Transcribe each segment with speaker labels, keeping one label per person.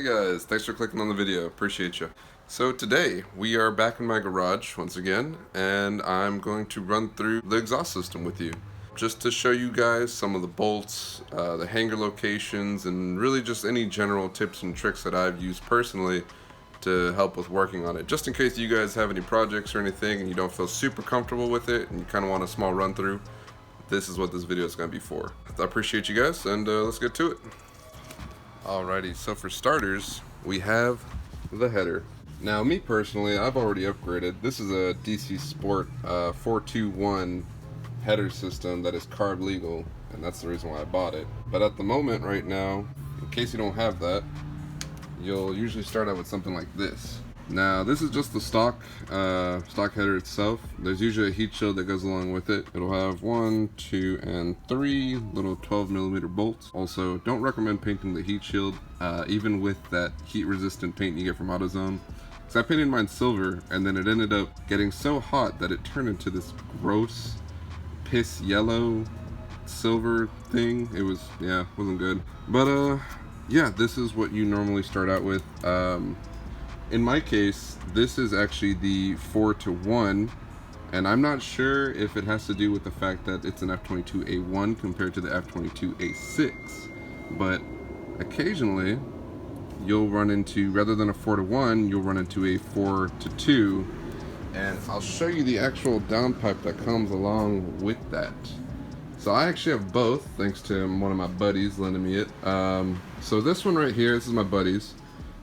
Speaker 1: Hey guys, thanks for clicking on the video, appreciate you. So today, we are back in my garage once again, and I'm going to run through the exhaust system with you. Just to show you guys some of the bolts, the hanger locations, and really just any general tips and tricks that I've used personally to help with working on it. Just in case you guys have any projects or anything and you don't feel super comfortable with it and you kind of want a small run through, this is what this video is going to be for. I appreciate you guys, and let's get to it. Alrighty, so for starters, we have the header. Now, me personally, I've already upgraded. This is a DC Sport 421 header system that is carb legal, and that's the reason why I bought it. But at the moment, right now, in case you don't have that, you'll usually start out with something like this. Now, this is just the stock header itself. There's usually a heat shield that goes along with it. It'll have 1, 2, and 3 little 12mm bolts. Also, don't recommend painting the heat shield, even with that heat-resistant paint you get from AutoZone. Because I painted mine silver, and then it ended up getting so hot that it turned into this gross, piss yellow silver thing. It was, yeah, wasn't good. But, yeah, this is what you normally start out with. In my case, this is actually the 4-to-1, and I'm not sure if it has to do with the fact that it's an F22A1 compared to the F22A6, but occasionally you'll run into, rather than a 4-to-1, you'll run into a 4-to-2, and I'll show you the actual downpipe that comes along with that. So I actually have both, thanks to one of my buddies lending me it. So this one right here, this is my buddy's.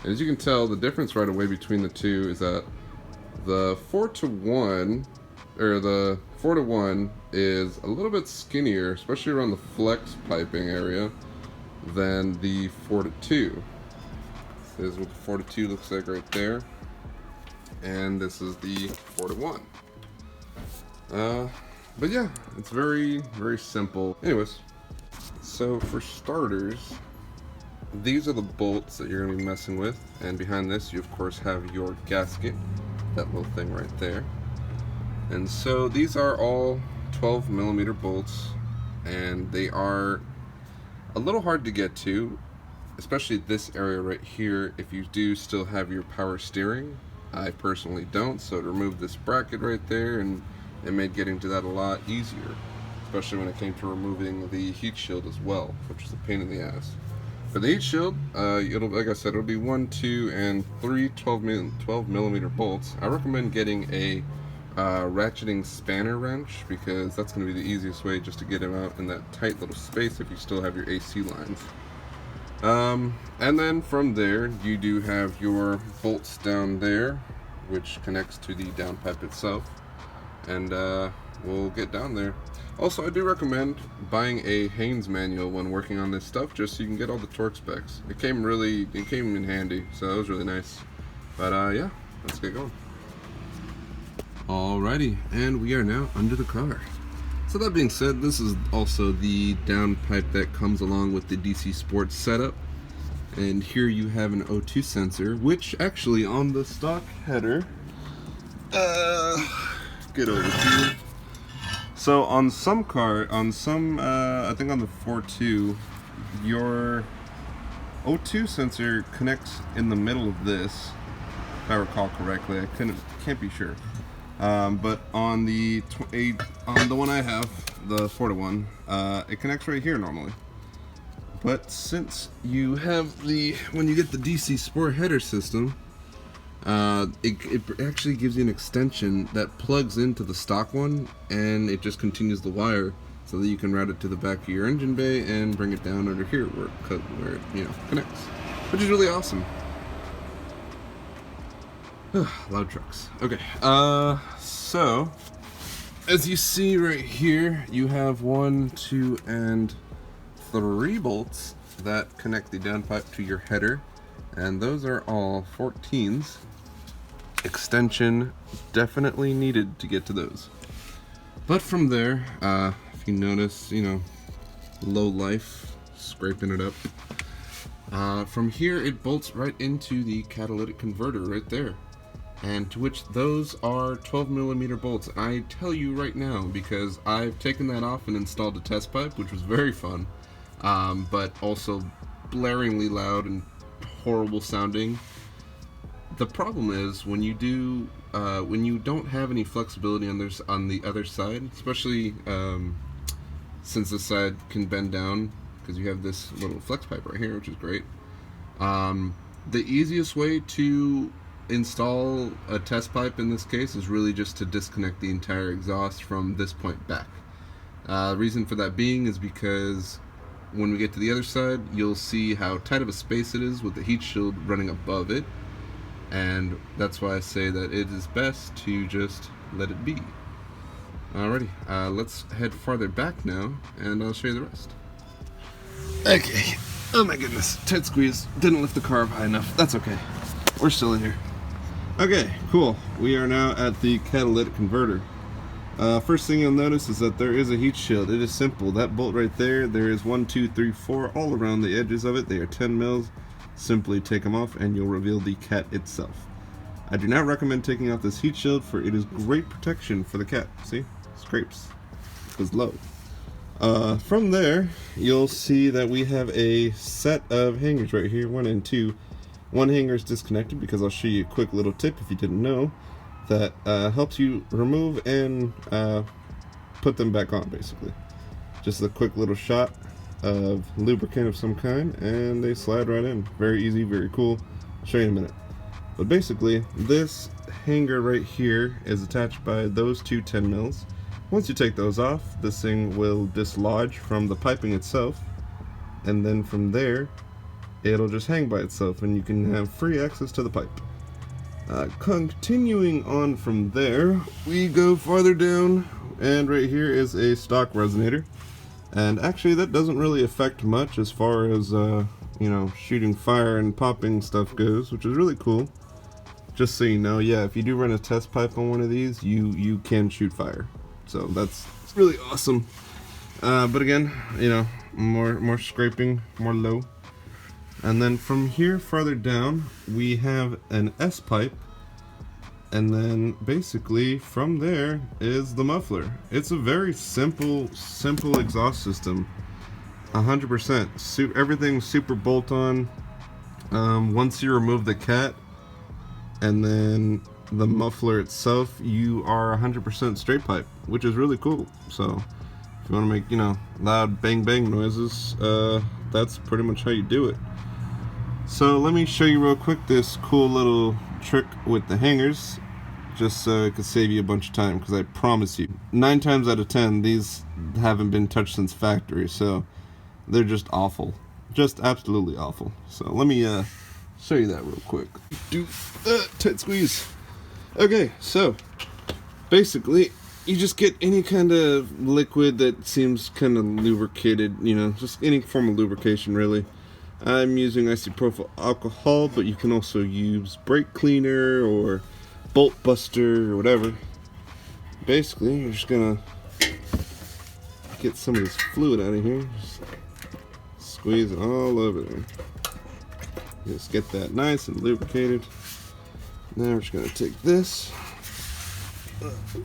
Speaker 1: And as you can tell, the difference right away between the two is that the 4-to-1, or the 4-to-1 is a little bit skinnier, especially around the flex piping area, than the 4-to-2. This is what the 4-to-2 looks like right there. And this is the 4-to-1. But yeah, it's very, very simple. Anyways, so for starters, these are the bolts that you're going to be messing with, and behind this you of course have your gasket, that little thing right there. And so these are all 12mm bolts, and they are a little hard to get to, especially this area right here if you do still have your power steering. I personally don't, so it removed this bracket right there, and it made getting to that a lot easier, especially when it came to removing the heat shield as well, which is a pain in the ass. For the heat shield, it'll, like I said, it'll be 1, 2, and 3 12mm bolts. I recommend getting a ratcheting spanner wrench, because that's going to be the easiest way just to get them out in that tight little space if you still have your AC lines. And then from there, you do have your bolts down there, which connects to the downpipe itself. And we'll get down there. Also, I do recommend buying a Haynes manual when working on this stuff, just so you can get all the torque specs. It came in handy, so that was really nice. But yeah, let's get going. Alrighty, and we are now under the car. So that being said, this is also the downpipe that comes along with the DC Sport setup. And here you have an O2 sensor, which actually on the stock header, get over here. So on some I think on the 4.2, your O2 sensor connects in the middle of this, if I recall correctly. I can't be sure. But on the one I have, the 4-to-1, it connects right here normally. But since you have when you get the DC Sport header system, it actually gives you an extension that plugs into the stock one, and it just continues the wire so that you can route it to the back of your engine bay and bring it down under here where it connects, which is really awesome. Loud trucks. Okay, so as you see right here, you have 1, 2, and 3 bolts that connect the downpipe to your header, and those are all 14s. Extension definitely needed to get to those. But from there, if you notice, low life, scraping it up. From here, it bolts right into the catalytic converter right there, and to which those are 12mm bolts. I tell you right now, because I've taken that off and installed a test pipe, which was very fun, but also blaringly loud and horrible sounding. The problem is when you don't have any flexibility on the other side, especially since this side can bend down because you have this little flex pipe right here, which is great. The easiest way to install a test pipe in this case is really just to disconnect the entire exhaust from this point back. The reason for that being is because when we get to the other side, you'll see how tight of a space it is with the heat shield running above it, and that's why I say that it is best to just let it be. Alrighty, let's head farther back now, and I'll show you the rest. Okay, oh my goodness, tight squeeze, didn't lift the car up high enough, that's okay, we're still in here. Okay, cool, we are now at the catalytic converter. First thing you'll notice is that there is a heat shield. It is simple. That bolt right there, there is 1, 2, 3, 4 all around the edges of it. They are 10 mils. Simply take them off and you'll reveal the cat itself. I do not recommend taking off this heat shield, for it is great protection for the cat. See? Scrapes. It's low. From there, you'll see that we have a set of hangers right here, 1 and 2. One hanger is disconnected because I'll show you a quick little tip if you didn't know. That helps you remove and put them back on, basically. Just a quick little shot of lubricant of some kind and they slide right in. Very easy, very cool. I'll show you in a minute. But basically, this hanger right here is attached by those two 10 mils. Once you take those off, this thing will dislodge from the piping itself, and then from there it'll just hang by itself and you can have free access to the pipe. Continuing on from there, we go farther down, and right here is a stock resonator. And actually that doesn't really affect much as far as you know, shooting fire and popping stuff goes, which is really cool. Just so you know, yeah, if you do run a test pipe on one of these, you can shoot fire. So it's really awesome. But again, you know, more scraping, more low. And then from here farther down, we have an S pipe, and then basically from there is the muffler. It's a very simple exhaust system. 100%. Everything's super bolt-on. Once you remove the cat and then the muffler itself, you are 100% straight pipe, which is really cool. So if you want to make, you know, loud bang bang noises, that's pretty much how you do it. So let me show you real quick this cool little trick with the hangers, just so it could save you a bunch of time, because I promise you, 9 times out of 10 these haven't been touched since factory, so they're just awful, just absolutely awful. So let me show you that real quick. Do tight squeeze. Okay, so basically you just get any kind of liquid that seems kind of lubricated, you know, just any form of lubrication really. I'm using isopropyl alcohol, but you can also use brake cleaner or bolt buster or whatever. Basically, you're just gonna get some of this fluid out of here. Just squeeze it all over there. Just get that nice and lubricated. Now we're just gonna take this,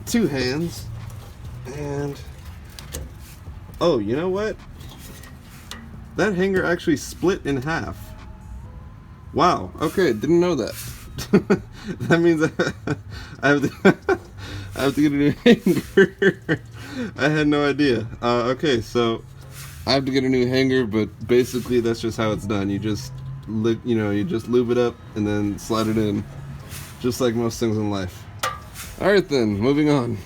Speaker 1: 2 hands, and oh, you know what? That hanger actually split in half. Wow, okay, didn't know that. That means I have to get a new hanger. I had no idea. Okay, so I have to get a new hanger, but basically that's just how it's done. You just you just lube it up and then slide it in, just like most things in life. Alright then, moving on.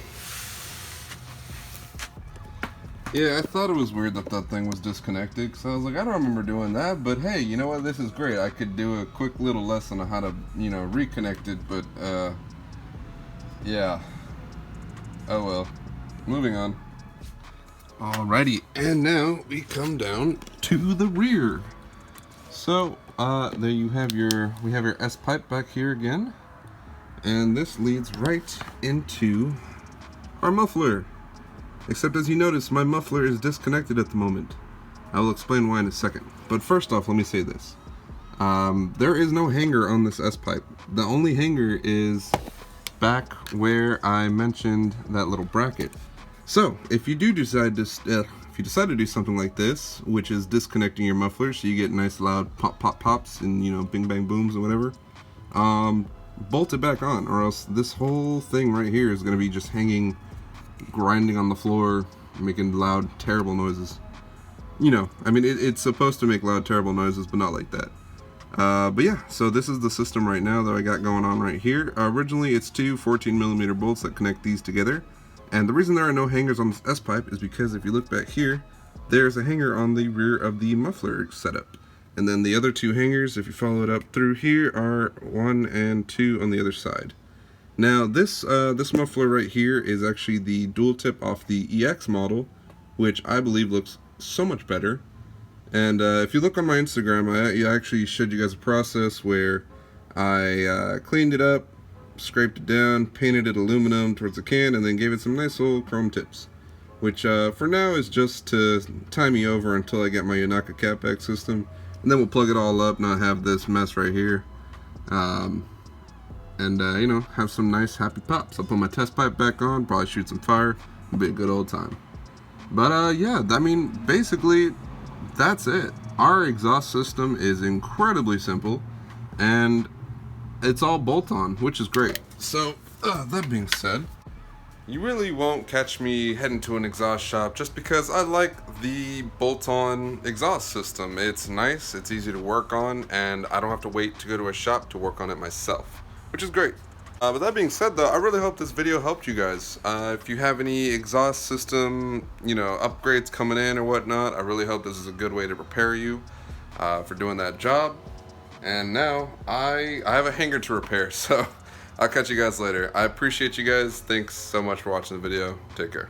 Speaker 1: Yeah, I thought it was weird that thing was disconnected, because I was like, I don't remember doing that, but hey, you know what, this is great. I could do a quick little lesson on how to, you know, reconnect it, but, yeah. Oh well. Moving on. Alrighty, and now we come down to the rear. So, there you have we have your S pipe back here again, and this leads right into our muffler. Except as you notice, my muffler is disconnected at the moment. I will explain why in a second. But first off, let me say this. There is no hanger on this S-pipe. The only hanger is back where I mentioned that little bracket. So, if you do decide to if you decide to do something like this, which is disconnecting your muffler so you get nice loud pop pop pops and, you know, bing bang booms and whatever, bolt it back on, or else this whole thing right here is going to be just hanging, grinding on the floor, making loud, terrible noises. You know, I mean, it's supposed to make loud, terrible noises, but not like that. But yeah, so this is the system right now that I got going on right here. Originally, it's two 14mm bolts that connect these together. And the reason there are no hangers on this S-pipe is because if you look back here, there's a hanger on the rear of the muffler setup. And then the other two hangers, if you follow it up through here, are 1 and 2 on the other side. Now, this muffler right here is actually the dual tip off the EX model, which I believe looks so much better. And if you look on my Instagram, I actually showed you guys a process where I cleaned it up, scraped it down, painted it aluminum towards the can, and then gave it some nice little chrome tips, which for now is just to tie me over until I get my Yanaka catback system, and then we'll plug it all up, not have this mess right here, and you know, have some nice happy pops. I'll put my test pipe back on, probably shoot some fire, it'll be a good old time. But yeah, I mean, basically, that's it. Our exhaust system is incredibly simple, and it's all bolt-on, which is great. So, that being said, you really won't catch me heading to an exhaust shop just because I like the bolt-on exhaust system. It's nice, it's easy to work on, and I don't have to wait to go to a shop to work on it myself, which is great. But that being said, though, I really hope this video helped you guys. If you have any exhaust system, you know, upgrades coming in or whatnot, I really hope this is a good way to prepare you for doing that job. And now I have a hanger to repair, so I'll catch you guys later. I appreciate you guys. Thanks so much for watching the video. Take care.